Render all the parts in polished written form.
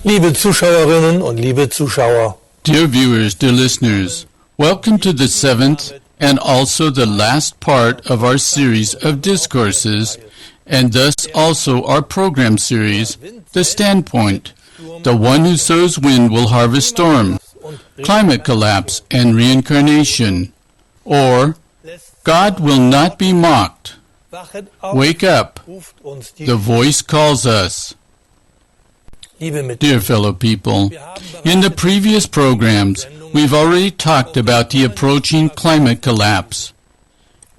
Liebe Zuschauerinnen und liebe Zuschauer, Dear viewers, dear listeners, welcome to the seventh and also the last part of our series of discourses, and thus also our program series, The Standpoint. The one who sows wind will harvest storm, climate collapse and reincarnation, or God will not be mocked. Wake up, the voice calls us. Dear fellow people, in the previous programs, we've already talked about the approaching climate collapse,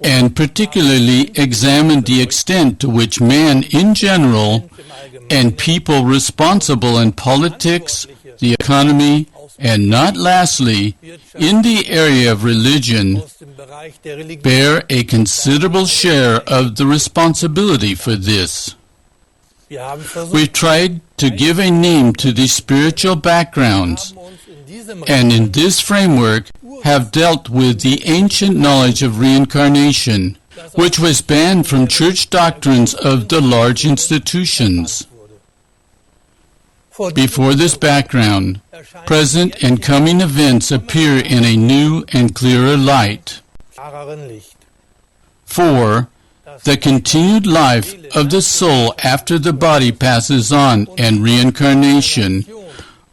and particularly examined the extent to which man in general and people responsible in politics, the economy, and not lastly, in the area of religion, bear a considerable share of the responsibility for this. We've tried to give a name to these spiritual backgrounds, and in this framework have dealt with the ancient knowledge of reincarnation, which was banned from church doctrines of the large institutions. Before this background, present and coming events appear in a new and clearer light. 4. The continued life of the soul after the body passes on and reincarnation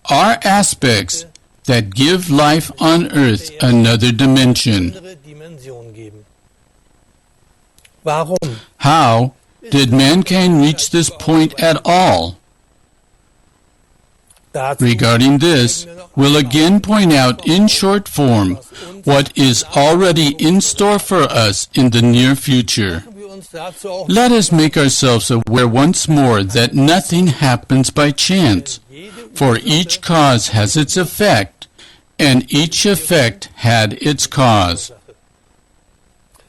are aspects that give life on earth another dimension. How did mankind reach this point at all? Regarding this, we'll again point out in short form what is already in store for us in the near future. Let us make ourselves aware once more that nothing happens by chance, for each cause has its effect, and each effect had its cause.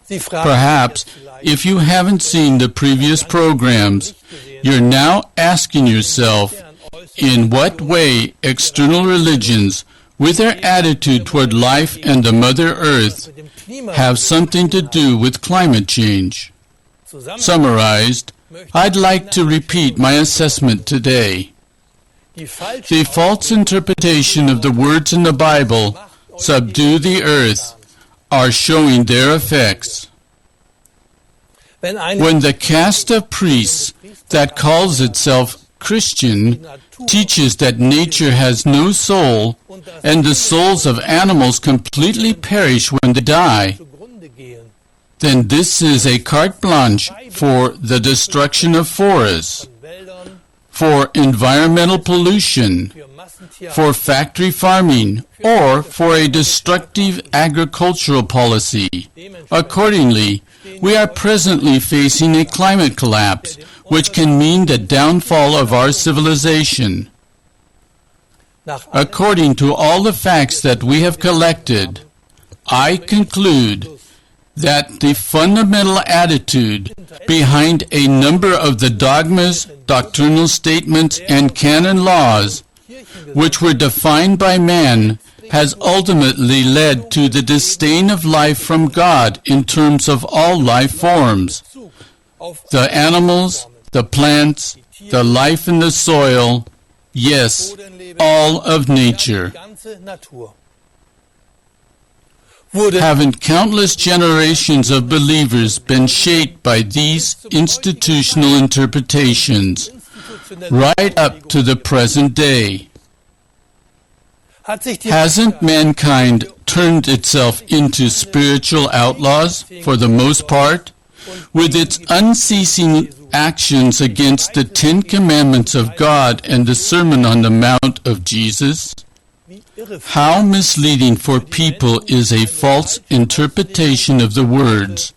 Perhaps, if you haven't seen the previous programs, you're now asking yourself, in what way external religions, with their attitude toward life and the Mother Earth, have something to do with climate change. Summarized, I'd like to repeat my assessment today. The false interpretation of the words in the Bible, subdue the earth, are showing their effects. When the caste of priests that calls itself Christian teaches that nature has no soul and the souls of animals completely perish when they die, then this is a carte blanche for the destruction of forests, for environmental pollution, for factory farming, or for a destructive agricultural policy. Accordingly, we are presently facing a climate collapse, which can mean the downfall of our civilization. According to all the facts that we have collected, I conclude that the fundamental attitude behind a number of the dogmas, doctrinal statements, and canon laws, which were defined by man, has ultimately led to the disdain of life from God in terms of all life forms. The animals, the plants, the life in the soil, yes, all of nature. Haven't countless generations of believers been shaped by these institutional interpretations, right up to the present day? Hasn't mankind turned itself into spiritual outlaws, for the most part, with its unceasing actions against the 10 Commandments of God and the Sermon on the Mount of Jesus? How misleading for people is a false interpretation of the words,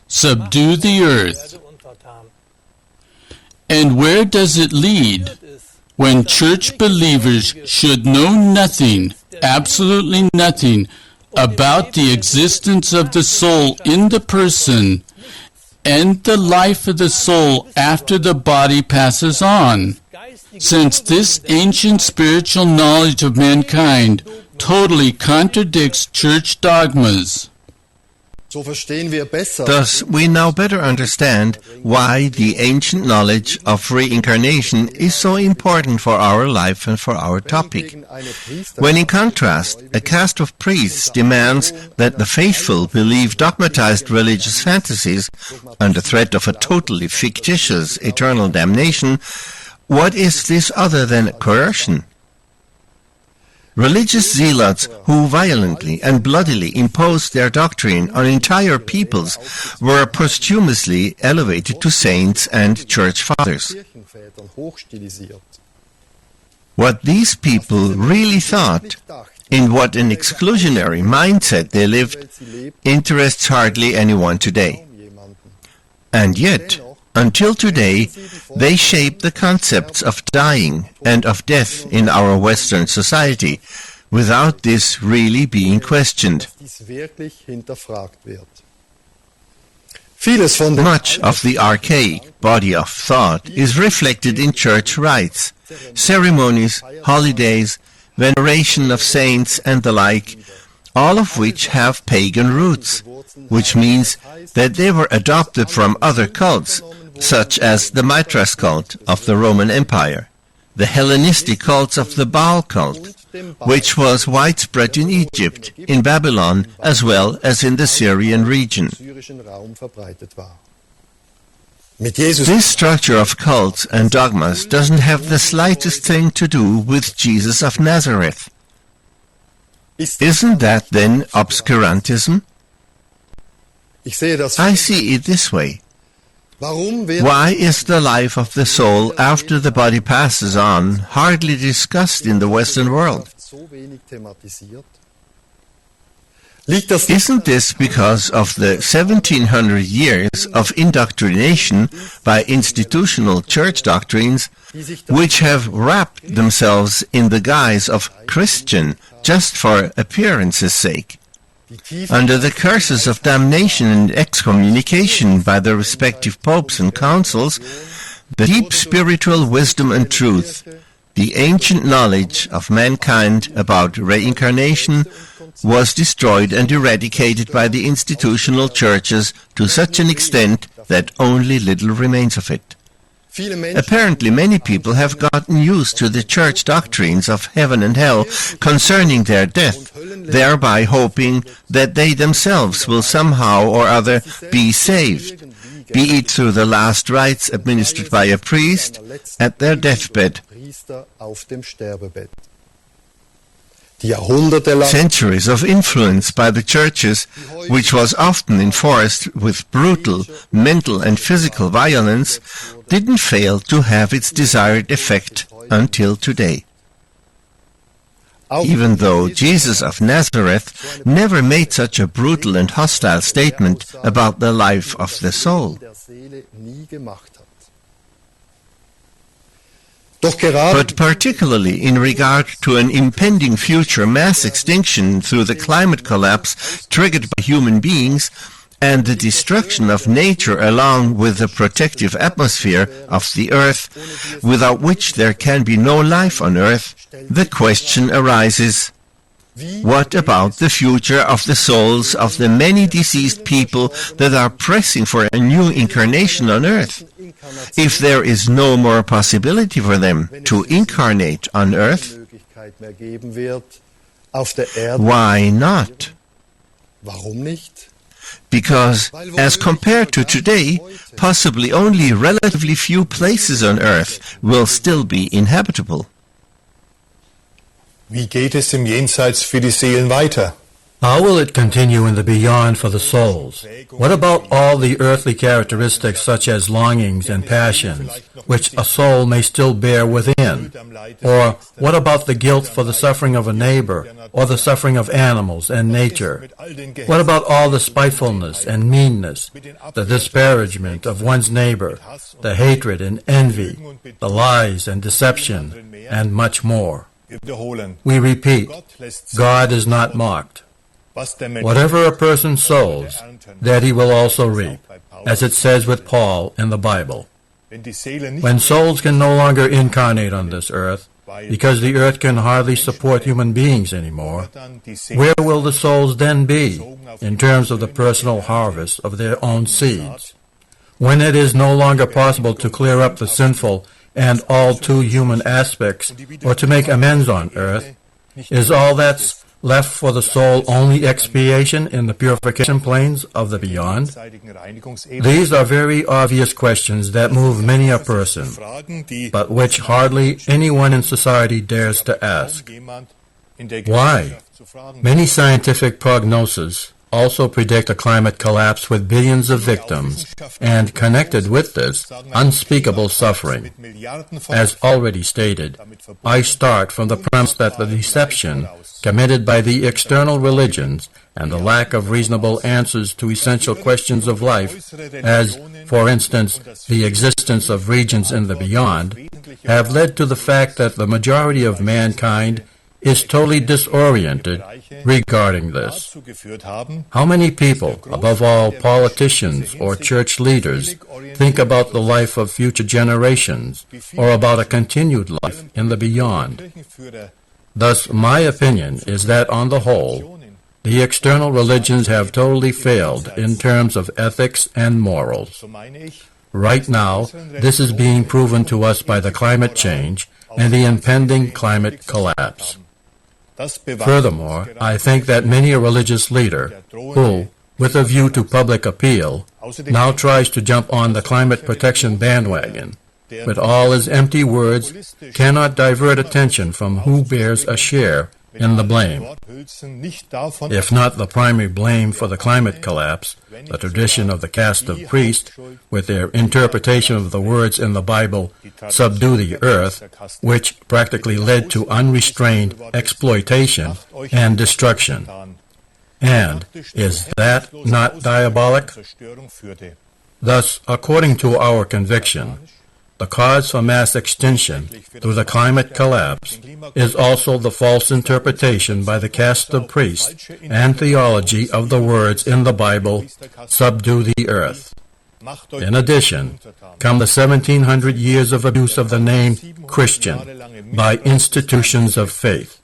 subdue the earth. And where does it lead? When church believers should know nothing, absolutely nothing, about the existence of the soul in the person and the life of the soul after the body passes on, since this ancient spiritual knowledge of mankind totally contradicts church dogmas. Thus, we now better understand why the ancient knowledge of reincarnation is so important for our life and for our topic. When in contrast, a caste of priests demands that the faithful believe dogmatized religious fantasies under threat of a totally fictitious eternal damnation, what is this other than coercion? Religious zealots who violently and bloodily imposed their doctrine on entire peoples were posthumously elevated to saints and church fathers. What these people really thought, in what an exclusionary mindset they lived, interests hardly anyone today. And yet, until today, they shape the concepts of dying and of death in our Western society, without this really being questioned. Much of the archaic body of thought is reflected in church rites, ceremonies, holidays, veneration of saints and the like, all of which have pagan roots, which means that they were adopted from other cults, such as the Mithras cult of the Roman Empire, the Hellenistic cults of the Baal cult, which was widespread in Egypt, in Babylon, as well as in the Syrian region. This structure of cults and dogmas doesn't have the slightest thing to do with Jesus of Nazareth. Isn't that then obscurantism? I see it this way. Why is the life of the soul after the body passes on hardly discussed in the Western world? Isn't this because of the 1700 years of indoctrination by institutional church doctrines, which have wrapped themselves in the guise of Christian just for appearance's sake? Under the curses of damnation and excommunication by the respective popes and councils, the deep spiritual wisdom and truth, the ancient knowledge of mankind about reincarnation, was destroyed and eradicated by the institutional churches to such an extent that only little remains of it. Apparently many people have gotten used to the church doctrines of heaven and hell concerning their death, thereby hoping that they themselves will somehow or other be saved, be it through the last rites administered by a priest at their deathbed. Centuries of influence by the churches, which was often enforced with brutal mental and physical violence, didn't fail to have its desired effect until today. Even though Jesus of Nazareth never made such a brutal and hostile statement about the life of the soul. But particularly in regard to an impending future mass extinction through the climate collapse triggered by human beings and the destruction of nature along with the protective atmosphere of the earth, without which there can be no life on earth, the question arises, what about the future of the souls of the many deceased people that are pressing for a new incarnation on earth? If there is no more possibility for them to incarnate on earth, why not? Because, as compared to today, possibly only relatively few places on earth will still be inhabitable. Wie geht es im Jenseits für die Seelen weiter? How will it continue in the beyond for the souls? What about all the earthly characteristics such as longings and passions, which a soul may still bear within? Or what about the guilt for the suffering of a neighbor, or the suffering of animals and nature? What about all the spitefulness and meanness, the disparagement of one's neighbor, the hatred and envy, the lies and deception, and much more? We repeat, God is not mocked. Whatever a person sows, that he will also reap, as it says with Paul in the Bible. When souls can no longer incarnate on this earth, because the earth can hardly support human beings anymore, where will the souls then be in terms of the personal harvest of their own seeds? When it is no longer possible to clear up the sinful and all too human aspects or to make amends on earth, is all that's left for the soul only expiation in the purification planes of the beyond? These are very obvious questions that move many a person, but which hardly anyone in society dares to ask. Why? Many scientific prognoses also predict a climate collapse with billions of victims, and connected with this, unspeakable suffering. As already stated, I start from the premise that the deception committed by the external religions and the lack of reasonable answers to essential questions of life, as, for instance, the existence of regions in the beyond, have led to the fact that the majority of mankind is totally disoriented regarding this. How many people, above all politicians or church leaders, think about the life of future generations or about a continued life in the beyond? Thus, my opinion is that on the whole, the external religions have totally failed in terms of ethics and morals. Right now, this is being proven to us by the climate change and the impending climate collapse. Furthermore, I think that many a religious leader who, with a view to public appeal, now tries to jump on the climate protection bandwagon, with all his empty words, cannot divert attention from who bears a share in the blame. If not the primary blame for the climate collapse, the tradition of the caste of priests, with their interpretation of the words in the Bible, subdue the earth, which practically led to unrestrained exploitation and destruction. And is that not diabolic? Thus, according to our conviction, the cause for mass extinction through the climate collapse is also the false interpretation by the caste of priests and theology of the words in the Bible, subdue the earth. In addition, come the 1700 years of abuse of the name Christian by institutions of faith,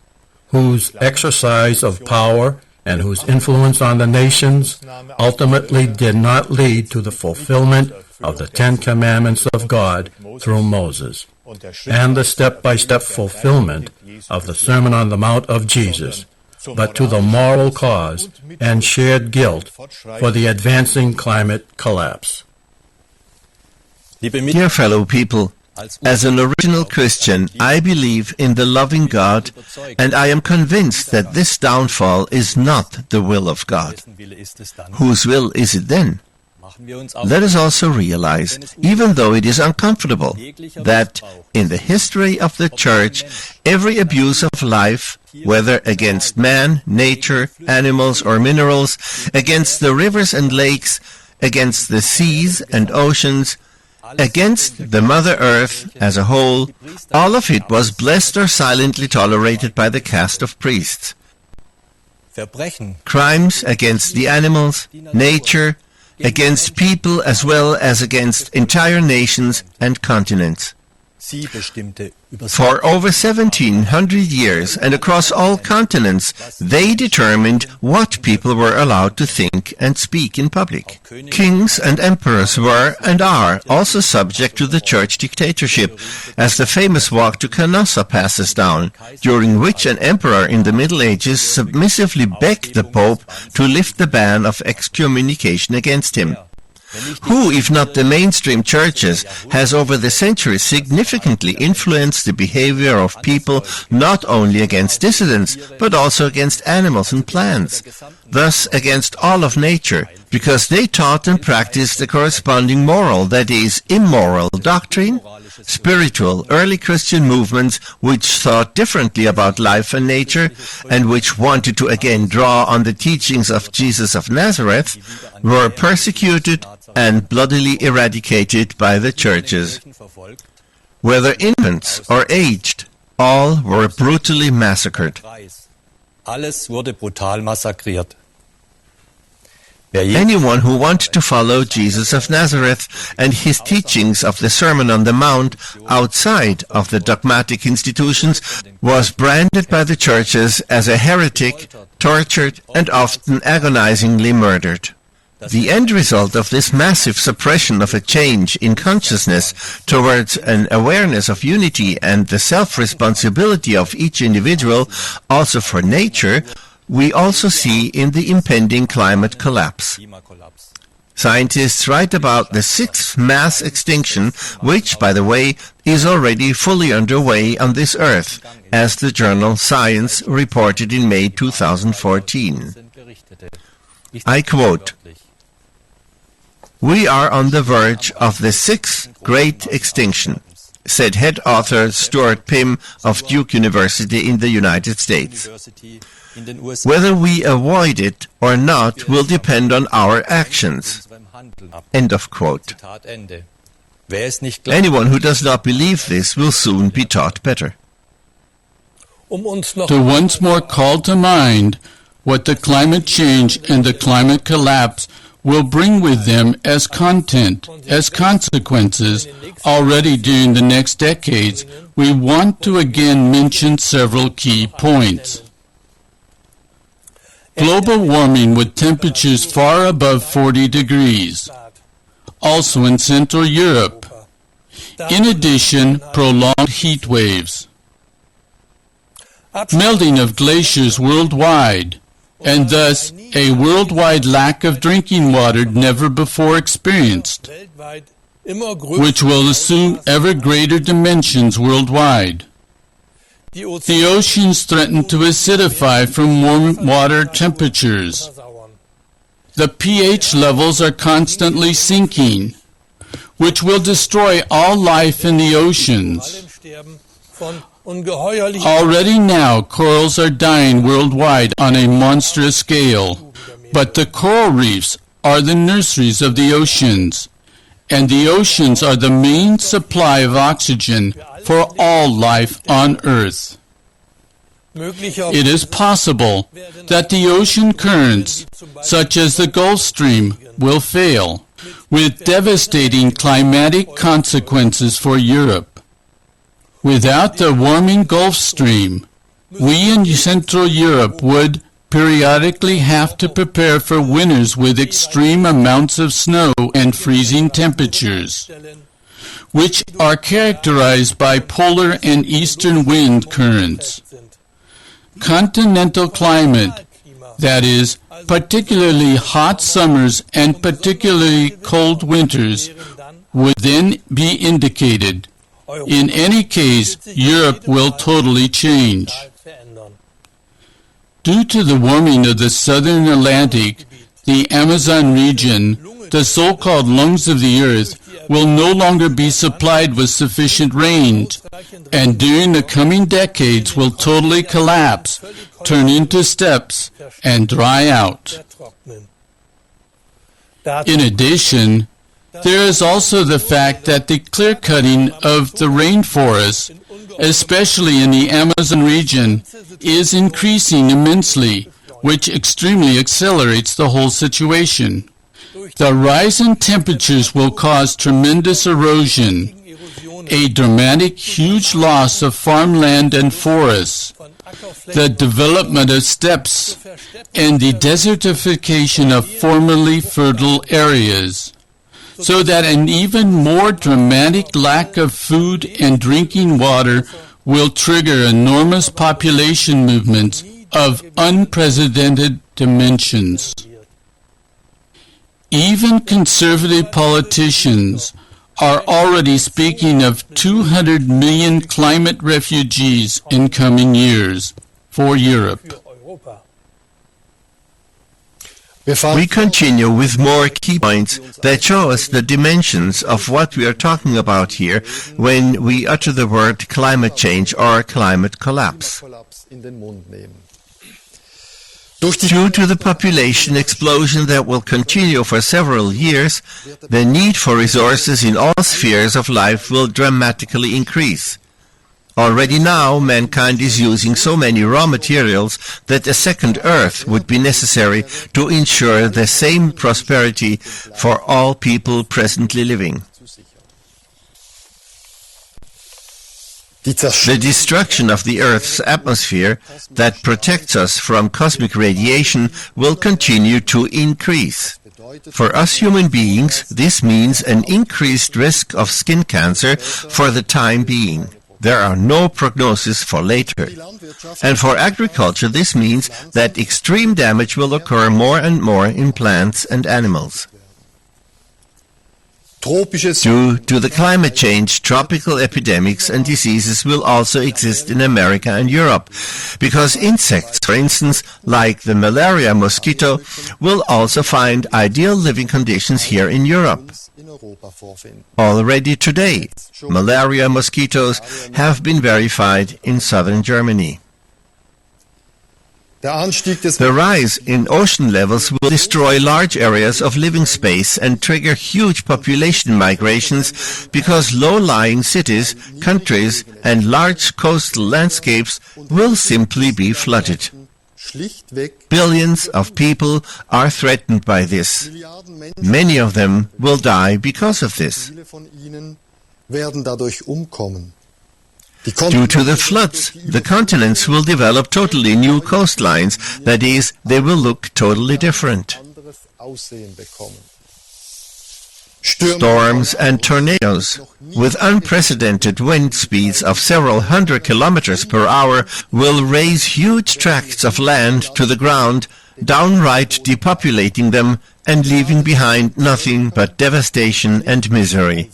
whose exercise of power and whose influence on the nations ultimately did not lead to the fulfillment of the Ten Commandments of God through Moses, and the step-by-step fulfillment of the Sermon on the Mount of Jesus, but to the moral cause and shared guilt for the advancing climate collapse. Dear fellow people, as an original Christian, I believe in the loving God, and I am convinced that this downfall is not the will of God. Whose will is it then? Let us also realize, even though it is uncomfortable, that in the history of the Church, every abuse of life, whether against man, nature, animals, or minerals, against the rivers and lakes, against the seas and oceans, against the Mother Earth as a whole, all of it was blessed or silently tolerated by the caste of priests. Crimes against the animals, nature, against people as well as against entire nations and continents. For over 1700 years and across all continents, they determined what people were allowed to think and speak in public. Kings and emperors were and are also subject to the church dictatorship, as the famous walk to Canossa passes down, during which an emperor in the Middle Ages submissively begged the Pope to lift the ban of excommunication against him. Who, if not the mainstream churches, has over the centuries significantly influenced the behavior of people not only against dissidents, but also against animals and plants, thus against all of nature, because they taught and practiced the corresponding moral, that is, immoral doctrine? Spiritual, early Christian movements which thought differently about life and nature, and which wanted to again draw on the teachings of Jesus of Nazareth, were persecuted and bloodily eradicated by the churches. Whether infants or aged, all were brutally massacred. Alles wurde brutal massakriert. Anyone who wanted to follow Jesus of Nazareth and his teachings of the Sermon on the Mount outside of the dogmatic institutions was branded by the churches as a heretic, tortured, and often agonizingly murdered. The end result of this massive suppression of a change in consciousness towards an awareness of unity and the self-responsibility of each individual, also for nature, we also see in the impending climate collapse. Scientists write about the sixth mass extinction, which, by the way, is already fully underway on this Earth, as the journal Science reported in May 2014. I quote, "We are on the verge of the sixth great extinction," said head author Stuart Pym of Duke University in the United States. "Whether we avoid it or not will depend on our actions." End of quote. Anyone who does not believe this will soon be taught better. To once more call to mind what the climate change and the climate collapse will bring with them as content, as consequences, already during the next decades, we want to again mention several key points. Global warming with temperatures far above 40 degrees, also in Central Europe. In addition, prolonged heat waves. Melting of glaciers worldwide, and thus a worldwide lack of drinking water never before experienced, which will assume ever greater dimensions worldwide. The oceans threaten to acidify from warm water temperatures. The pH levels are constantly sinking, which will destroy all life in the oceans. Already now, corals are dying worldwide on a monstrous scale, but the coral reefs are the nurseries of the oceans, and the oceans are the main supply of oxygen for all life on Earth. It is possible that the ocean currents, such as the Gulf Stream, will fail, with devastating climatic consequences for Europe. Without the warming Gulf Stream, we in Central Europe would periodically have to prepare for winters with extreme amounts of snow and freezing temperatures, which are characterized by polar and eastern wind currents. Continental climate, that is, particularly hot summers and particularly cold winters, would then be indicated. In any case, Europe will totally change. Due to the warming of the southern Atlantic, the Amazon region, the so-called lungs of the earth, will no longer be supplied with sufficient rain, and during the coming decades will totally collapse, turn into steppes, and dry out. In addition, there is also the fact that the clear-cutting of the rainforests, especially in the Amazon region, is increasing immensely, which extremely accelerates the whole situation. The rise in temperatures will cause tremendous erosion, a dramatic, huge loss of farmland and forests, the development of steppes, and the desertification of formerly fertile areas, so that an even more dramatic lack of food and drinking water will trigger enormous population movements of unprecedented dimensions. Even conservative politicians are already speaking of 200 million climate refugees in coming years for Europe. We continue with more key points that show us the dimensions of what we are talking about here when we utter the word climate change or climate collapse. Due to the population explosion that will continue for several years, the need for resources in all spheres of life will dramatically increase. Already now, mankind is using so many raw materials that a second Earth would be necessary to ensure the same prosperity for all people presently living. The destruction of the Earth's atmosphere that protects us from cosmic radiation will continue to increase. For us human beings, this means an increased risk of skin cancer for the time being. There are no prognoses for later. And for agriculture, this means that extreme damage will occur more and more in plants and animals. Due to the climate change, tropical epidemics and diseases will also exist in America and Europe, because insects, for instance, like the malaria mosquito, will also find ideal living conditions here in Europe. Already today, malaria mosquitoes have been verified in southern Germany. The rise in ocean levels will destroy large areas of living space and trigger huge population migrations because low-lying cities, countries, and large coastal landscapes will simply be flooded. Billions of people are threatened by this. Many of them will die because of this. Due to the floods, the continents will develop totally new coastlines, that is, they will look totally different. Storms and tornadoes, with unprecedented wind speeds of several hundred kilometers per hour, will raze huge tracts of land to the ground, downright depopulating them and leaving behind nothing but devastation and misery.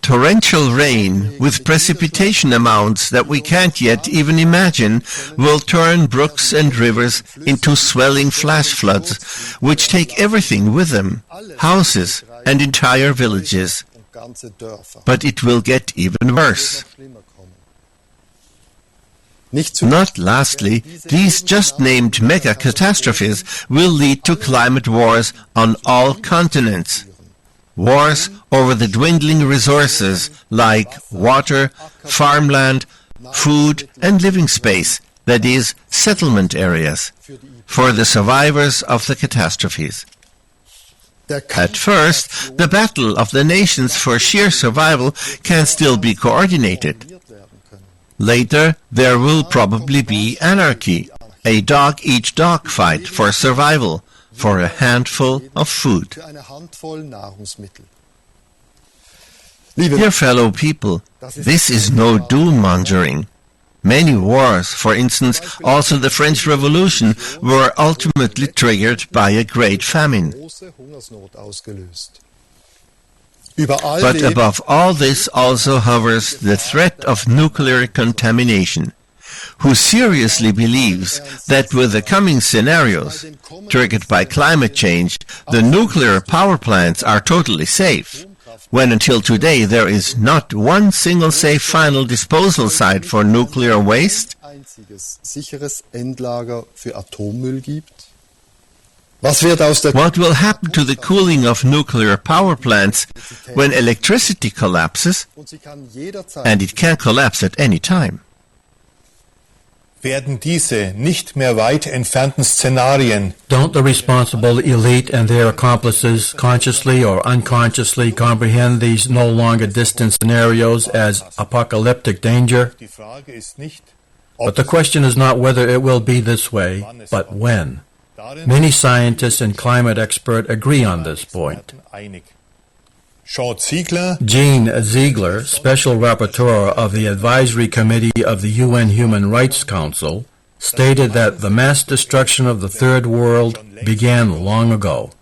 Torrential rain, with precipitation amounts that we can't yet even imagine, will turn brooks and rivers into swelling flash floods, which take everything with them, houses and entire villages. But it will get even worse. Not lastly, these just named mega catastrophes will lead to climate wars on all continents. Wars over the dwindling resources like water, farmland, food and living space, that is, settlement areas, for the survivors of the catastrophes. At first, the battle of the nations for sheer survival can still be coordinated. Later, there will probably be anarchy, a dog-eat-dog fight for survival, for a handful of food. Dear fellow people, this is no doom-mongering. Many wars, for instance, also the French Revolution, were ultimately triggered by a great famine. But above all this also hovers the threat of nuclear contamination. Who seriously believes that with the coming scenarios, triggered by climate change, the nuclear power plants are totally safe, when until today there is not one single safe final disposal site for nuclear waste? What will happen to the cooling of nuclear power plants when electricity collapses, and it can collapse at any time? Werden diese nicht mehr weit entfernten Szenarien Don't the responsible elite and their accomplices consciously or unconsciously comprehend these no longer distant scenarios as apocalyptic danger? Die Frage ist nicht, But the question is not whether it will be this way, but when. Many scientists and climate experts agree on this point. einig. Sean Ziegler, Gene Ziegler, Special Rapporteur of the Advisory Committee of the UN Human Rights Council, stated that the mass destruction of the Third World began long ago.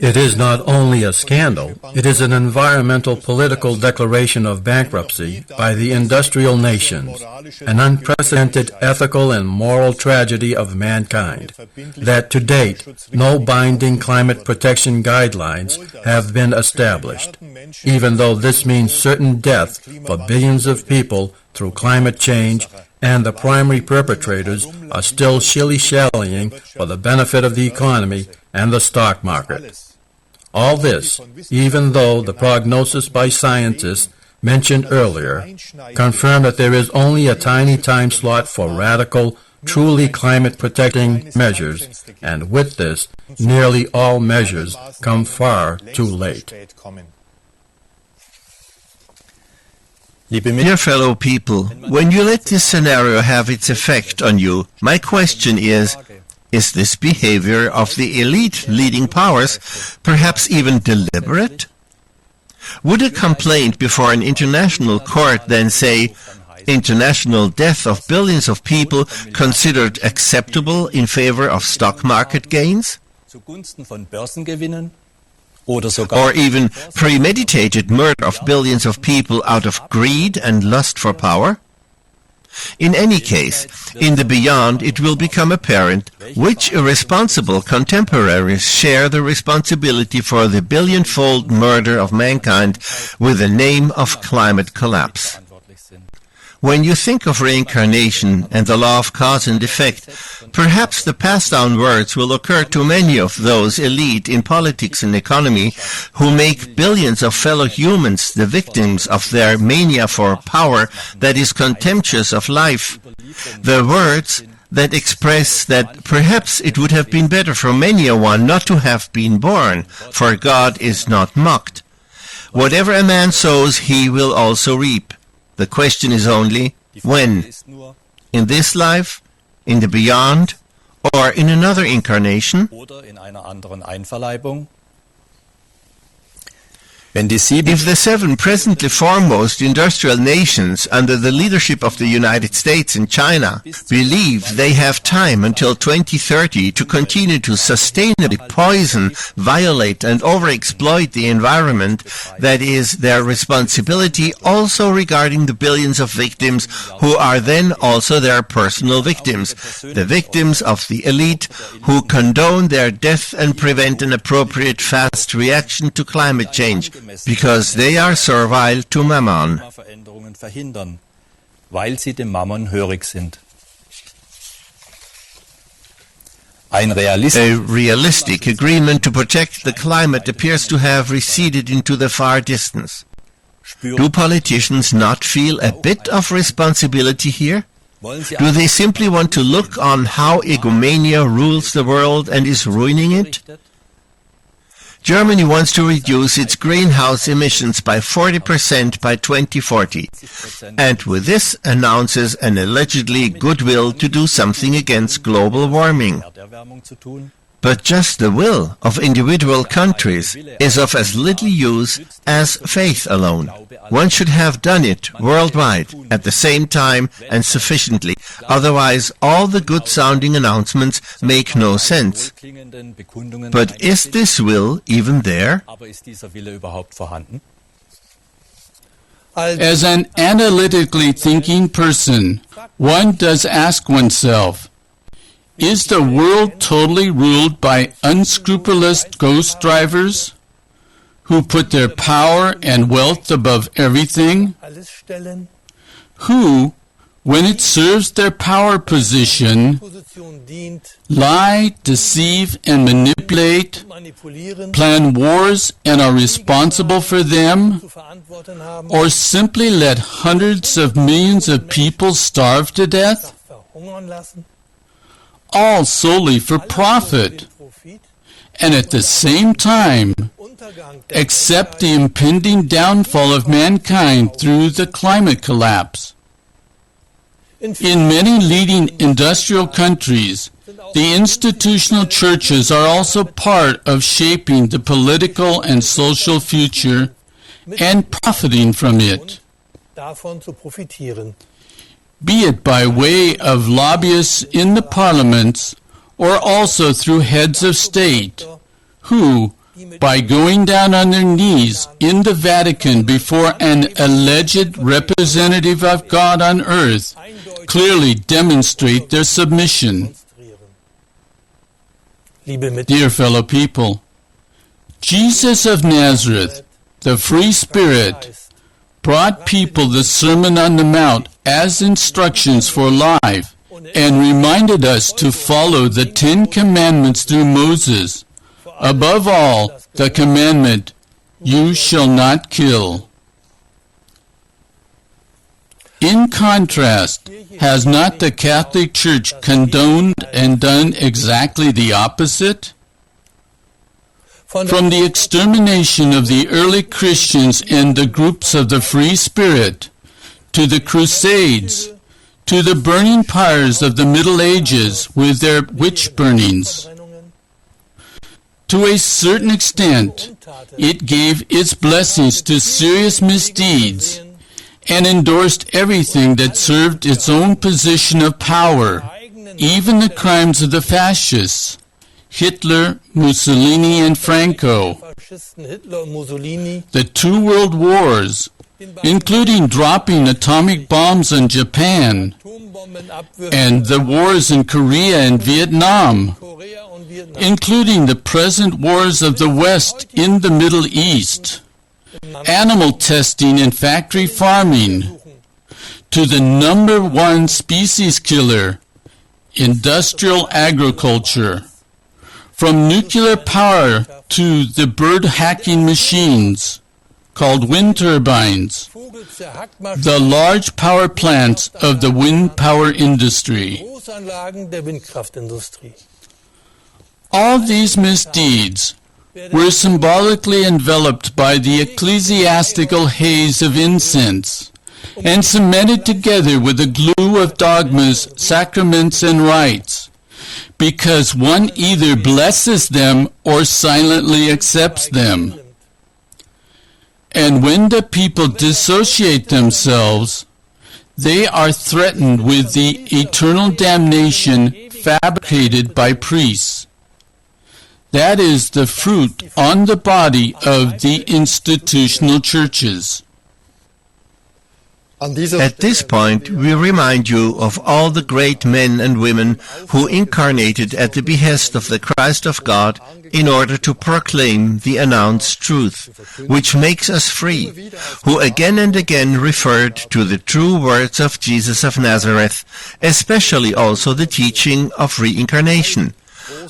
It is not only a scandal, it is an environmental political declaration of bankruptcy by the industrial nations, an unprecedented ethical and moral tragedy of mankind, that to date no binding climate protection guidelines have been established, even though this means certain death for billions of people through climate change, and the primary perpetrators are still shilly-shallying for the benefit of the economy and the stock market. All this, even though the prognosis by scientists mentioned earlier confirm that there is only a tiny time slot for radical, truly climate-protecting measures, and with this, nearly all measures come far too late. Dear fellow people, when you let this scenario have its effect on you, my question is this behavior of the elite leading powers perhaps even deliberate? Would a complaint before an international court then say, international death of billions of people considered acceptable in favor of stock market gains? Or even premeditated murder of billions of people out of greed and lust for power? In any case, in the beyond it will become apparent which irresponsible contemporaries share the responsibility for the billion-fold murder of mankind with the name of climate collapse. When you think of reincarnation and the law of cause and effect, perhaps the passed-down words will occur to many of those elite in politics and economy who make billions of fellow humans the victims of their mania for power that is contemptuous of life. The words that express that perhaps it would have been better for many a one not to have been born, for God is not mocked. Whatever a man sows, he will also reap. The question is only, when? In this life? In the beyond? Or in another incarnation? If the 7 presently foremost industrial nations under the leadership of the United States and China believe they have time until 2030 to continue to sustainably poison, violate and overexploit the environment, that is their responsibility also regarding the billions of victims who are then also their personal victims, the victims of the elite who condone their death and prevent an appropriate fast reaction to climate change, because they are servile to Mammon. A realistic agreement to protect the climate appears to have receded into the far distance. Do politicians not feel a bit of responsibility here? Do they simply want to look on how egomania rules the world and is ruining it? Germany wants to reduce its greenhouse emissions by 40% by 2040, and with this announces an allegedly goodwill to do something against global warming. But just the will of individual countries is of as little use as faith alone. One should have done it worldwide at the same time and sufficiently, otherwise all the good-sounding announcements make no sense. But is this will even there? As an analytically thinking person, one does ask oneself, is the world totally ruled by unscrupulous ghost drivers who put their power and wealth above everything? Who, when it serves their power position, lie, deceive, and manipulate, plan wars and are responsible for them, or simply let hundreds of millions of people starve to death? All solely for profit, and at the same time accept the impending downfall of mankind through the climate collapse. In many leading industrial countries, the institutional churches are also part of shaping the political and social future and profiting from it, be it by way of lobbyists in the parliaments or also through heads of state, who, by going down on their knees in the Vatican before an alleged representative of God on earth, clearly demonstrate their submission. Dear fellow people, Jesus of Nazareth, the free spirit, brought people the Sermon on the Mount as instructions for life and reminded us to follow the 10 Commandments through Moses, Above all, the commandment, "You shall not kill." In contrast, has not the Catholic Church condoned and done exactly the opposite? From the extermination of the early Christians and the groups of the Free Spirit, to the Crusades, to the burning pyres of the Middle Ages with their witch burnings, to a certain extent, it gave its blessings to serious misdeeds and endorsed everything that served its own position of power, even the crimes of the fascists, Hitler, Mussolini, and Franco, the two world wars, including dropping atomic bombs on Japan, and the wars in Korea and Vietnam, including the present wars of the West in the Middle East, animal testing and factory farming, to the number one species killer, industrial agriculture, from nuclear power to the bird hacking machines, called wind turbines, the large power plants of the wind power industry. All these misdeeds were symbolically enveloped by the ecclesiastical haze of incense and cemented together with the glue of dogmas, sacraments, and rites, because one either blesses them or silently accepts them. And when the people dissociate themselves, they are threatened with the eternal damnation fabricated by priests. That is the fruit on the body of the institutional churches. At this point, we remind you of all the great men and women who incarnated at the behest of the Christ of God in order to proclaim the announced truth, which makes us free, who again and again referred to the true words of Jesus of Nazareth, especially also the teaching of reincarnation.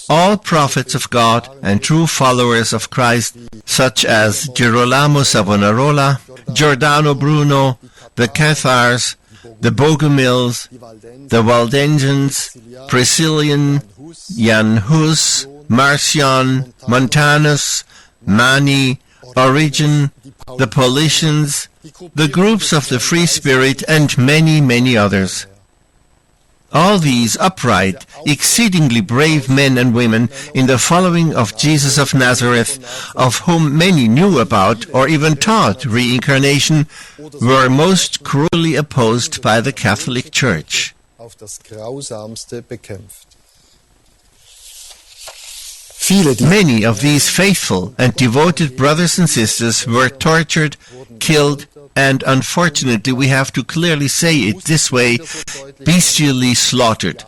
All prophets of God and true followers of Christ, such as Girolamo Savonarola, Giordano Bruno, the Cathars, the Bogomils, the Waldensians, Priscillian, Jan Hus, Marcion, Montanus, Mani, Origen, the Paulicians, the groups of the Free Spirit, and many, many others. All these upright, exceedingly brave men and women in the following of Jesus of Nazareth, of whom many knew about or even taught reincarnation, were most cruelly opposed by the Catholic Church. Many of these faithful and devoted brothers and sisters were tortured, killed, and unfortunately we have to clearly say it this way, bestially slaughtered,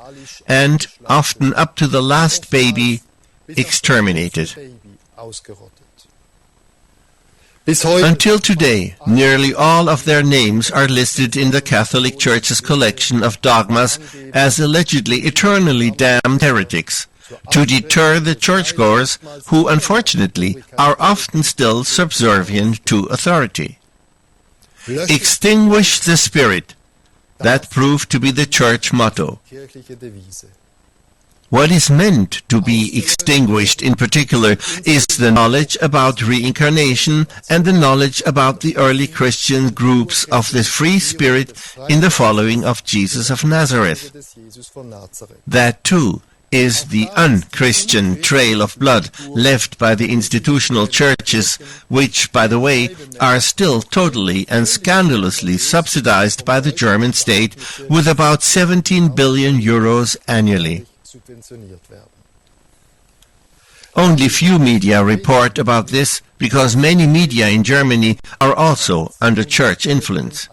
and often up to the last baby exterminated. Until today, nearly all of their names are listed in the Catholic Church's collection of dogmas as allegedly eternally damned heretics, to deter the churchgoers who unfortunately are often still subservient to authority. Extinguish the spirit. That proved to be the church motto. What is meant to be extinguished in particular is the knowledge about reincarnation and the knowledge about the early Christian groups of the Free Spirit in the following of Jesus of Nazareth. That too is the unchristian trail of blood left by the institutional churches, which, by the way, are still totally and scandalously subsidized by the German state with about 17 billion euros annually. Only few media report about this because many media in Germany are also under church influence.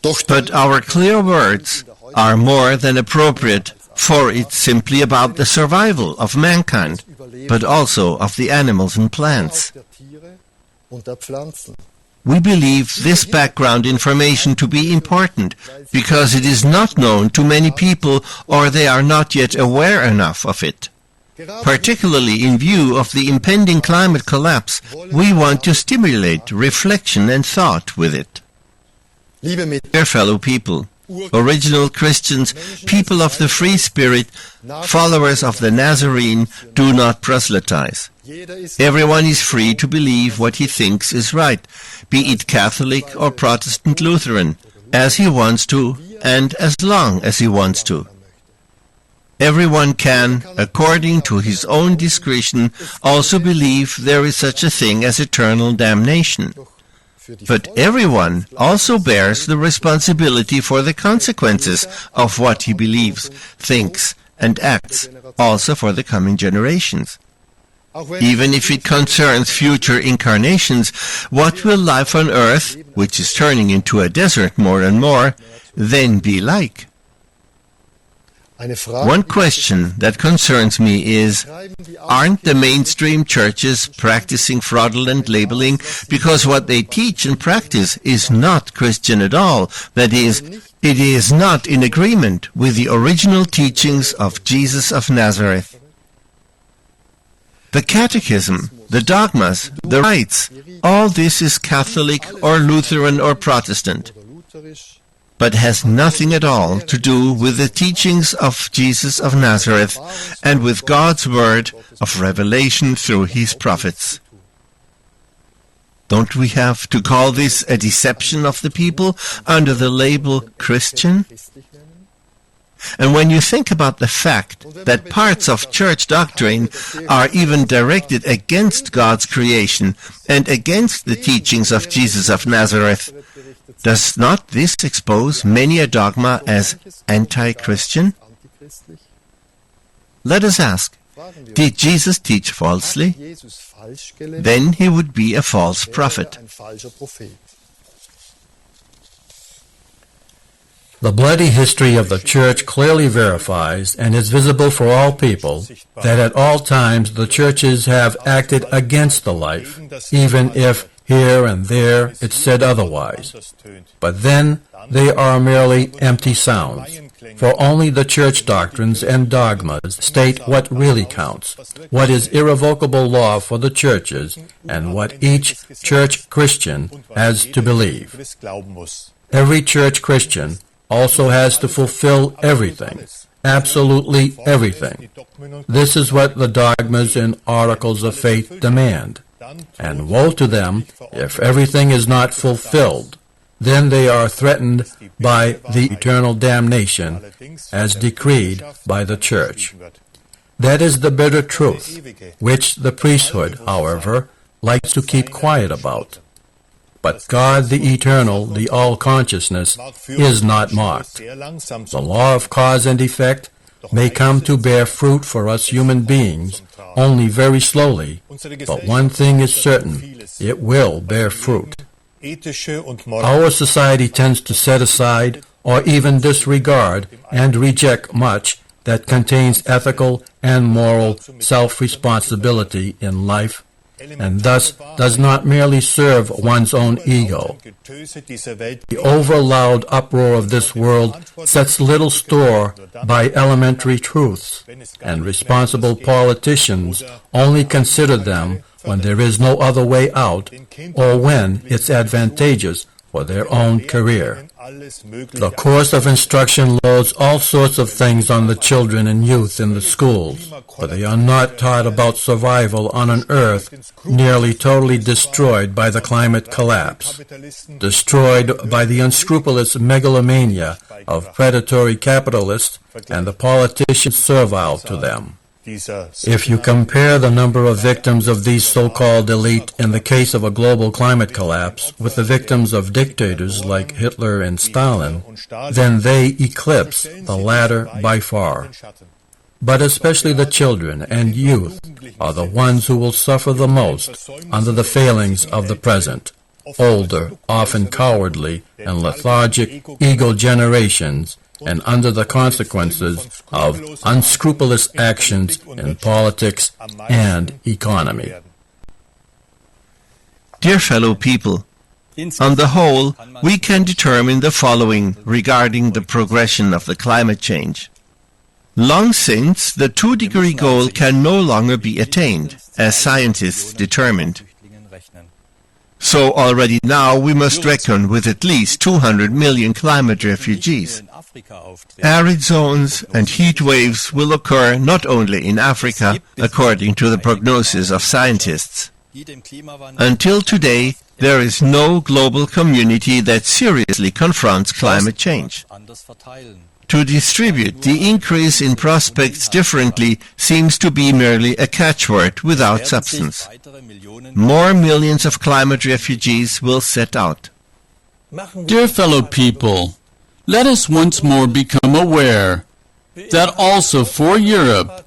But our clear words are more than appropriate, for it's simply about the survival of mankind, but also of the animals and plants. We believe this background information to be important because it is not known to many people or they are not yet aware enough of it. Particularly in view of the impending climate collapse, we want to stimulate reflection and thought with it. Dear fellow people, original Christians, people of the free spirit, followers of the Nazarene, do not proselytize. Everyone is free to believe what he thinks is right, be it Catholic or Protestant Lutheran, as he wants to and as long as he wants to. Everyone can, according to his own discretion, also believe there is such a thing as eternal damnation. But everyone also bears the responsibility for the consequences of what he believes, thinks, and acts, also for the coming generations. Even if it concerns future incarnations, what will life on earth, which is turning into a desert more and more, then be like? One question that concerns me is, aren't the mainstream churches practicing fraudulent labeling because what they teach and practice is not Christian at all? That is, it is not in agreement with the original teachings of Jesus of Nazareth. The catechism, the dogmas, the rites, all this is Catholic or Lutheran or Protestant, but has nothing at all to do with the teachings of Jesus of Nazareth and with God's word of revelation through his prophets. Don't we have to call this a deception of the people under the label Christian? And when you think about the fact that parts of church doctrine are even directed against God's creation and against the teachings of Jesus of Nazareth, does not this expose many a dogma as anti-Christian? Let us ask, did Jesus teach falsely? Then he would be a false prophet. The bloody history of the Church clearly verifies, and is visible for all people, that at all times the churches have acted against the life, even if here and there it's said otherwise. But then they are merely empty sounds, for only the church doctrines and dogmas state what really counts, what is irrevocable law for the churches, and what each church Christian has to believe. Every church Christian also has to fulfill everything, absolutely everything. This is what the dogmas and articles of faith demand. And woe to them if everything is not fulfilled. Then they are threatened by the eternal damnation as decreed by the Church. That is the bitter truth, which the priesthood, however, likes to keep quiet about. But God the Eternal, the All-Consciousness, is not mocked. The law of cause and effect may come to bear fruit for us human beings only very slowly, but one thing is certain, it will bear fruit. Our society tends to set aside or even disregard and reject much that contains ethical and moral self-responsibility in life, and thus does not merely serve one's own ego. The overloud uproar of this world sets little store by elementary truths, and responsible politicians only consider them when there is no other way out, or when it's advantageous for their own career. The course of instruction loads all sorts of things on the children and youth in the schools, but they are not taught about survival on an earth nearly totally destroyed by the climate collapse, destroyed by the unscrupulous megalomania of predatory capitalists and the politicians servile to them. If you compare the number of victims of these so-called elite in the case of a global climate collapse with the victims of dictators like Hitler and Stalin, then they eclipse the latter by far. But especially the children and youth are the ones who will suffer the most under the failings of the present, older, often cowardly and lethargic ego generations, and under the consequences of unscrupulous actions in politics and economy. Dear fellow people, on the whole, we can determine the following regarding the progression of the climate change. Long since, the 2-degree goal can no longer be attained, as scientists determined. So already now we must reckon with at least 200 million climate refugees. Arid zones and heat waves will occur not only in Africa, according to the prognosis of scientists. Until today, there is no global community that seriously confronts climate change. To distribute the increase in prospects differently seems to be merely a catchword without substance. More millions of climate refugees will set out. Dear fellow people, let us once more become aware that also for Europe,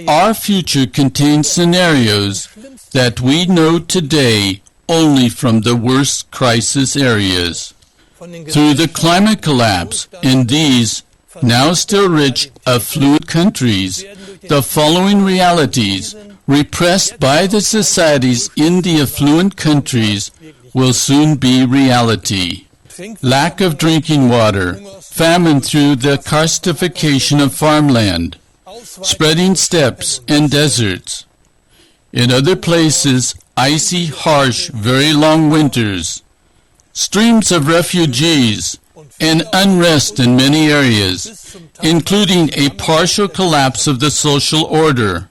our future contains scenarios that we know today only from the worst crisis areas. Through the climate collapse in these now still rich, affluent countries, the following realities, repressed by the societies in the affluent countries, will soon be reality. Lack of drinking water, famine through the karstification of farmland, spreading steppes and deserts. In other places, icy, harsh, very long winters, streams of refugees, and unrest in many areas, including a partial collapse of the social order.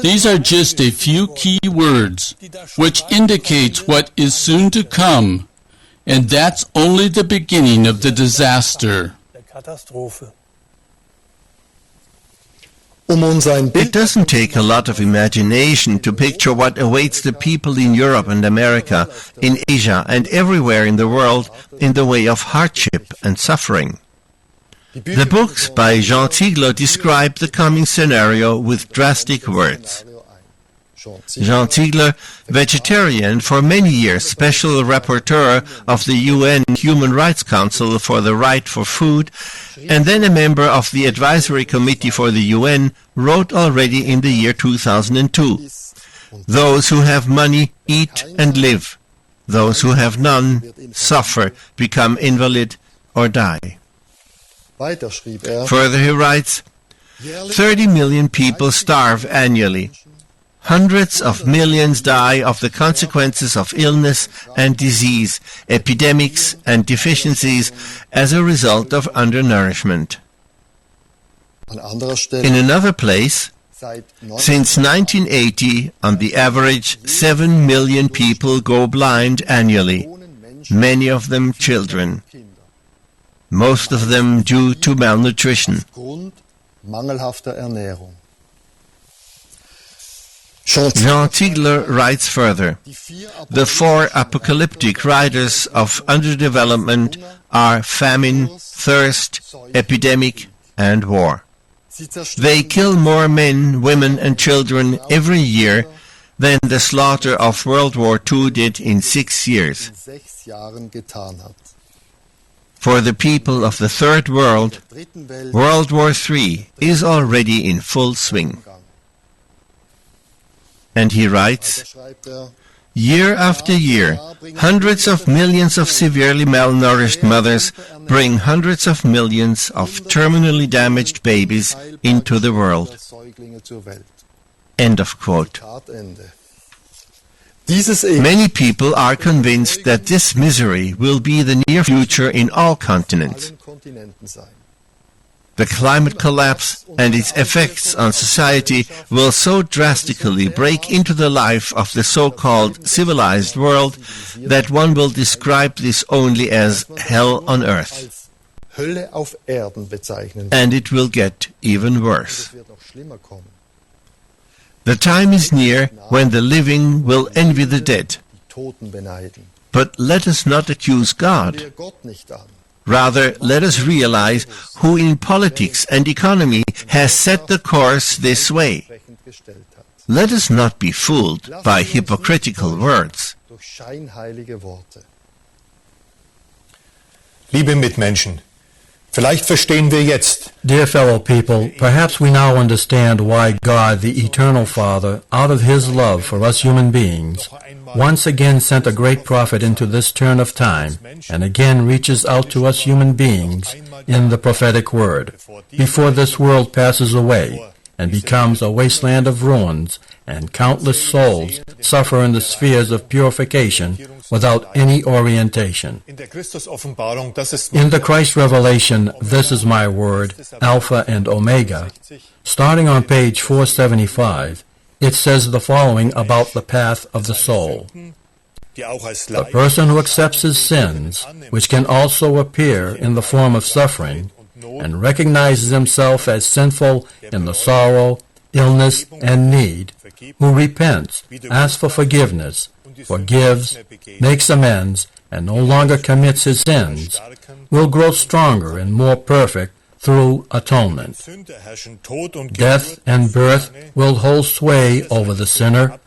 These are just a few key words which indicates what is soon to come, and that's only the beginning of the disaster. It doesn't take a lot of imagination to picture what awaits the people in Europe and America, in Asia and everywhere in the world in the way of hardship and suffering. The books by Jean Ziegler describe the coming scenario with drastic words. Jean Ziegler, vegetarian for many years, special rapporteur of the UN Human Rights Council for the right for food, and then a member of the Advisory Committee for the UN, wrote already in the year 2002, "Those who have money eat and live. Those who have none suffer, become invalid, or die." Further he writes, 30 million people starve annually. Hundreds of millions die of the consequences of illness and disease, epidemics and deficiencies as a result of undernourishment. In another place, since 1980, on the average, 7 million people go blind annually, many of them children, most of them due to malnutrition. Jean Ziegler writes further, "The 4 apocalyptic riders of underdevelopment are famine, thirst, epidemic, and war. They kill more men, women, and children every year than the slaughter of World War II did in 6 years. For the people of the Third World, World War III is already in full swing." And he writes, "Year after year, hundreds of millions of severely malnourished mothers bring hundreds of millions of terminally damaged babies into the world." End of quote. Many people are convinced that this misery will be the near future in all continents. The climate collapse and its effects on society will so drastically break into the life of the so-called civilized world that one will describe this only as hell on earth. And it will get even worse. The time is near when the living will envy the dead. But let us not accuse God. Rather, let us realize who in politics and economy has set the course this way. Let us not be fooled by hypocritical words. Liebe Mitmenschen, Vielleicht verstehen wir jetzt, Dear fellow people, perhaps we now understand why God, the Eternal Father, out of His love for us human beings, once again sent a great prophet into this turn of time, and again reaches out to us human beings in the prophetic word, before this world passes away and becomes a wasteland of ruins, and countless souls suffer in the spheres of purification without any orientation. in der Christus-Offenbarung, das ist In the Christ revelation, this is my word, Alpha and Omega, starting on page 475, it says the following about the path of the soul. die auch als The Leib person who accepts his sins, which can also appear in the form of suffering, and recognizes himself as sinful in the sorrow, illness, and need, who repents, asks for forgiveness, forgives, makes amends, and no longer commits his sins, will grow stronger and more perfect through atonement. Sünde herrschen Tod und Death and birth will hold sway over the sinner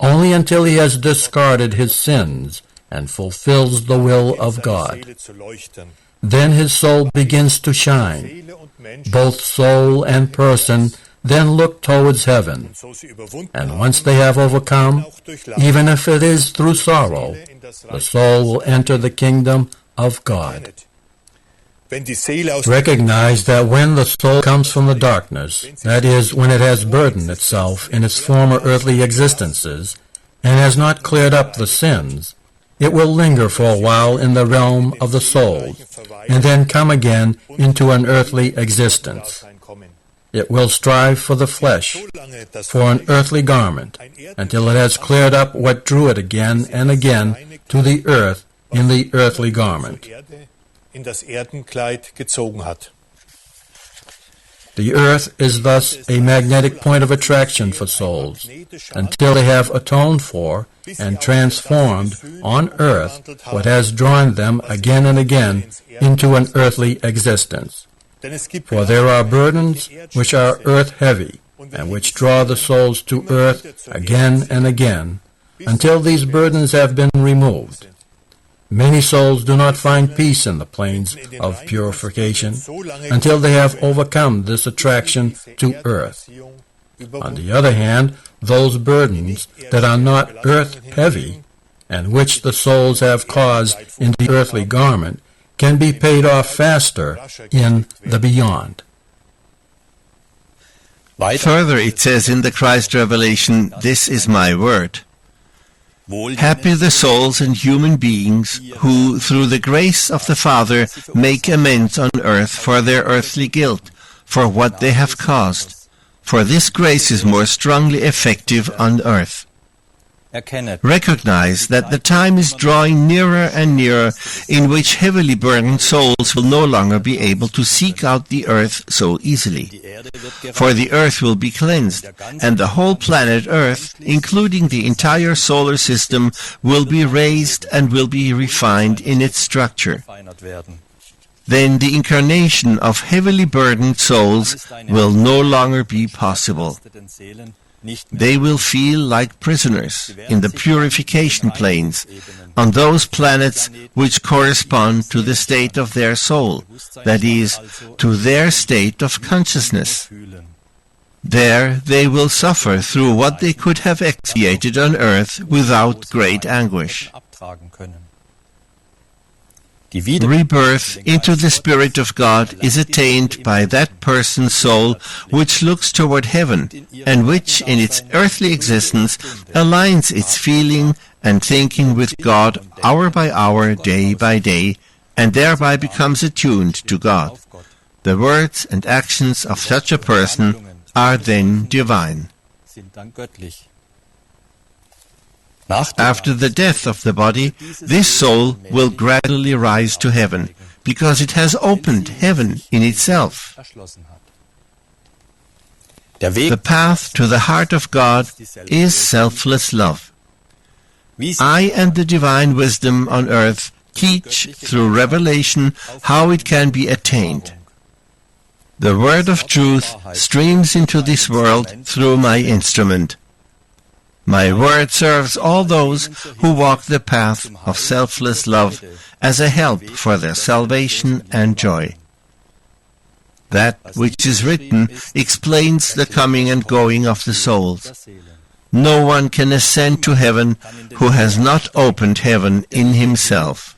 only until he has discarded his sins and fulfills the will of God. Seele zu leuchten. Then his soul begins to shine. Seele und Mensch, Both soul and person then look towards heaven. so sie überwunden And once they have overcome, auch durch Leid even if it is through sorrow, in das the Reich soul will enter the kingdom of God. Wenn die Seele aus Recognize that when the soul comes from the darkness, that is, when it has burdened itself in its former earthly existences, and has not cleared up the sins, it will linger for a while in the realm of the soul, and then come again into an earthly existence. kommen. It will strive for the flesh, Solange das for an earthly garment, until it has cleared up what drew it again and again to the earth in the earthly garment. Erde in das Erdenkleid gezogen hat. The earth is thus a magnetic point of attraction for souls, until they have atoned for and transformed on earth what has drawn them again and again into an earthly existence. Denn es gibt For there are burdens which are earth-heavy, and which draw the souls to earth again and again, until these burdens have been removed. Many souls do not find peace in the plains of purification until they have overcome this attraction to earth. On the other hand, those burdens that are not earth-heavy, and which the souls have caused in the earthly garment, can be paid off faster in the beyond. Further, it says in the Christ revelation, "This is my word." Happy the souls and human beings who, through the grace of the Father, make amends on earth for their earthly guilt, for what they have caused. For this grace is more strongly effective on earth. Recognize that the time is drawing nearer and nearer in which heavily burdened souls will no longer be able to seek out the earth so easily. For the earth will be cleansed, and the whole planet Earth, including the entire solar system, will be raised and will be refined in its structure. Then the incarnation of heavily burdened souls will no longer be possible. They will feel like prisoners in the purification plains, on those planets which correspond to the state of their soul, that is, to their state of consciousness. There they will suffer through what they could have expiated on earth without great anguish. Rebirth into the Spirit of God is attained by that person's soul which looks toward heaven, and which in its earthly existence aligns its feeling and thinking with God hour by hour, day by day, and thereby becomes attuned to God. The words and actions of such a person are then divine. After the death of the body, this soul will gradually rise to heaven, because it has opened heaven in itself. The path to the heart of God is selfless love. I and the divine wisdom on earth teach through revelation how it can be attained. The word of truth streams into this world through my instrument. My word serves all those who walk the path of selfless love as a help for their salvation and joy. That which is written explains the coming and going of the souls. No one can ascend to heaven who has not opened heaven in himself.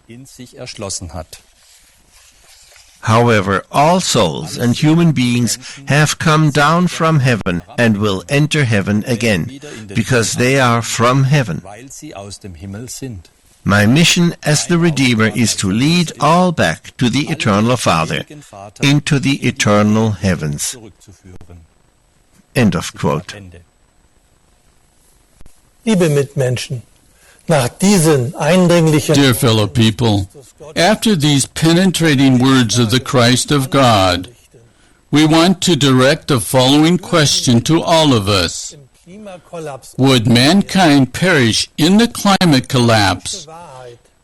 However, all souls and human beings have come down from heaven and will enter heaven again, because they are from heaven. My mission as the Redeemer is to lead all back to the eternal Father, into the eternal heavens. End of quote. Liebe Mitmenschen, nach diesen eindringlichen Dear fellow people, after these penetrating words of the Christ of God, we want to direct the following question to all of us. Would mankind perish in the climate collapse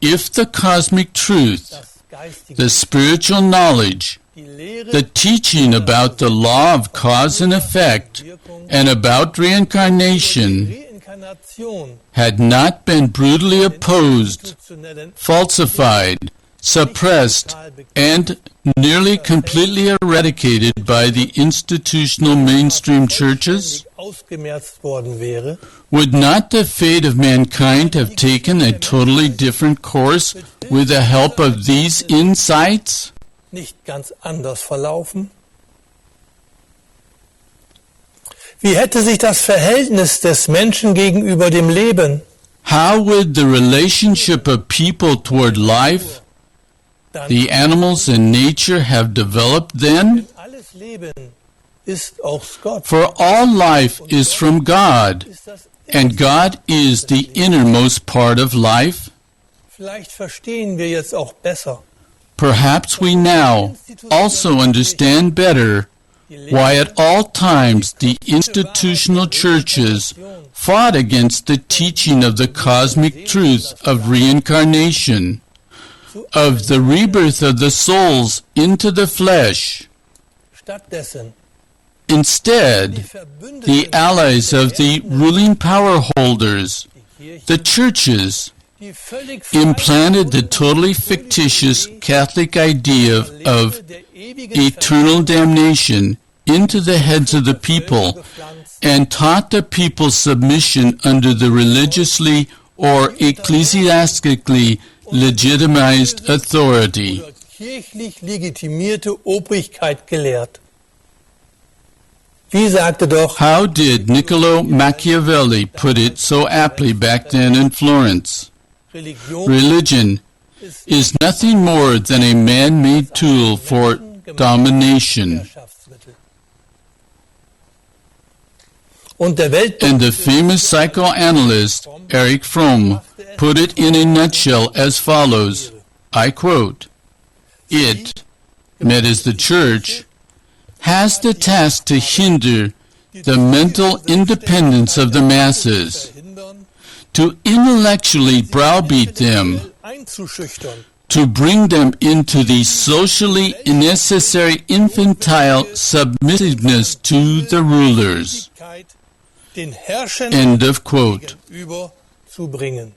if the cosmic truth, the spiritual knowledge, the teaching about the law of cause and effect, and about reincarnation had not been brutally opposed, falsified, suppressed, and nearly completely eradicated by the institutional mainstream churches? Would not the fate of mankind have taken a totally different course with the help of these insights? nicht ganz anders verlaufen? Wie hätte sich das Verhältnis des Menschen gegenüber dem Leben, How would the relationship of people toward life, the animals and nature have developed then? alles Leben ist aus Gott, For all life is from God, ist das and God is the innermost part of life. Vielleicht verstehen wir jetzt auch besser, Perhaps we now also understand better why at all times the institutional churches fought against the teaching of the cosmic truth of reincarnation, of the rebirth of the souls into the flesh. stattdessen Instead, the allies of the ruling power holders, the churches, die völlig implanted the totally fictitious Catholic idea of eternal damnation into the heads of the people and taught the people submission under the religiously or ecclesiastically legitimized authority. kirchlich legitimierte Obrigkeit gelehrt. Wie sagte doch How did Niccolo Machiavelli put it so aptly back then in Florence? Religion Religion is nothing more than a man-made tool for domination. Herrschaftsmittel. Und der And the famous psychoanalyst Erich Fromm put it in a nutshell as follows, I quote, "It, that is the church, has the task to hinder the mental independence of the masses, verhindern, to intellectually browbeat them, einzuschüchtern, to bring them into the socially necessary infantile submissiveness to the rulers." den Herrschern End of quote. gegenüber zu bringen.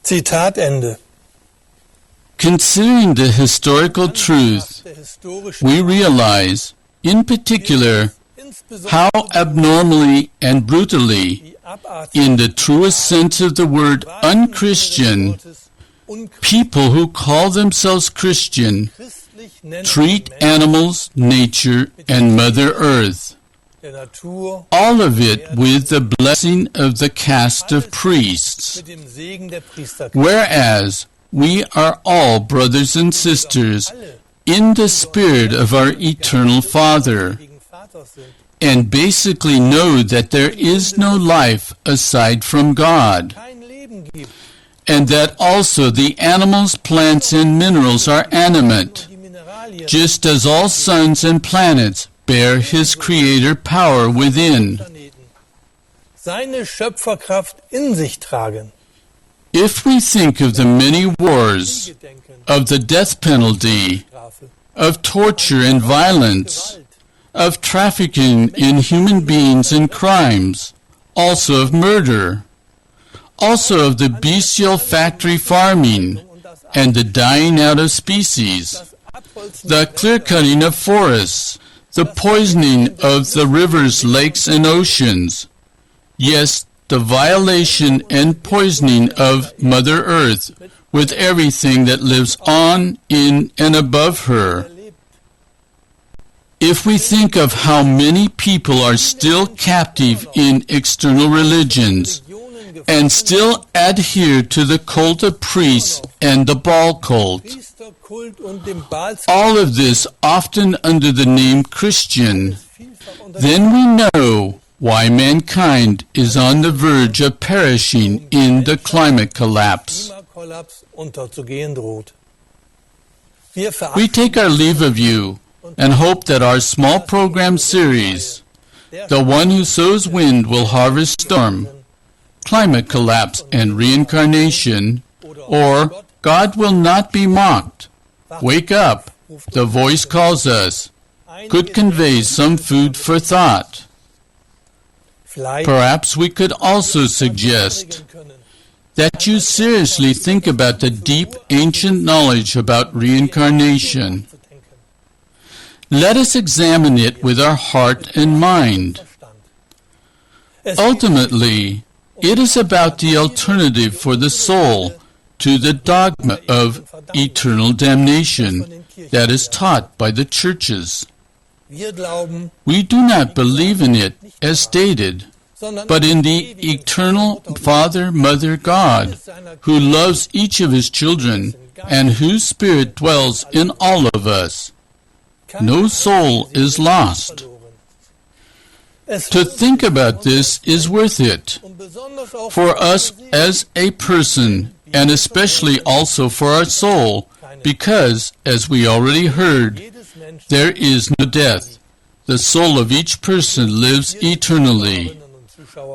Zitat Ende. Considering the historical truth, Der historischen we realize, in particular, insbesondere how abnormally and brutally, die Abartigkeit in the truest sense of the word, unchristian, people who call themselves Christian christlich nennen treat animals, nature, and Mother Earth, der Natur all of it with the blessing of the caste of priests, mit dem Segen der Priester. whereas we are all brothers and sisters in the spirit of our eternal Father, Gegen Vater sind. and basically know that there is no life aside from God, Kein Leben gibt, and that also the animals, plants, and minerals are animate, die Mineralien just as all suns and planets bear His Creator power within. Planeten seine Schöpferkraft in sich tragen. If we think of the many wars, Gedenken, of the death penalty, Strafe, of torture and violence, Gewalt, of trafficking in human beings and crimes, also of murder, also of the bestial factory farming, und das and the dying out of species, the clear-cutting of forests, the poisoning of the rivers, lakes, and oceans. Yes, the violation and poisoning of Mother Earth with everything that lives on, in, and above her. If we think of how many people are still captive in external religions and still adhere to the cult of priests and the Baal cult, all of this often under the name Christian, then we know why mankind is on the verge of perishing in the climate collapse. We take our leave of you and hope that our small program series, The One Who Sows Wind Will Harvest Storm, Climate Collapse and Reincarnation, or God Will Not Be Mocked, Wake Up, The Voice Calls Us, could convey some food for thought. Perhaps we could also suggest that you seriously think about the deep ancient knowledge about reincarnation. Let us examine it with our heart and mind. Ultimately, it is about the alternative for the soul to the dogma of eternal damnation that is taught by the churches. We do not believe in it as stated, but in the eternal Father, Mother, God, who loves each of his children and whose Spirit dwells in all of us. No soul is lost. To think about this is worth it, for us as a person, and especially also for our soul, because, as we already heard, there is no death. The soul of each person lives eternally.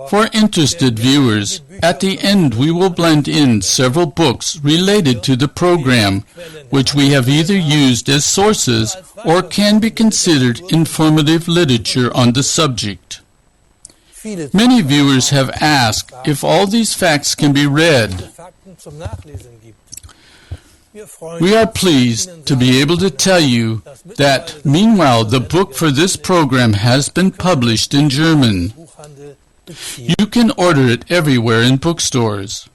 For interested viewers, at the end we will blend in several books related to the program, which we have either used as sources or can be considered informative literature on the subject. Many viewers have asked if all these facts can be read. We are pleased to be able to tell you that, meanwhile, the book for this program has been published in German. You can order it everywhere in bookstores.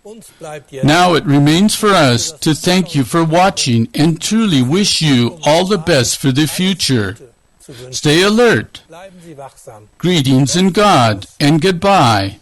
Now it remains for us to thank you for watching and truly wish you all the best for the future. Stay alert. Greetings in God and goodbye.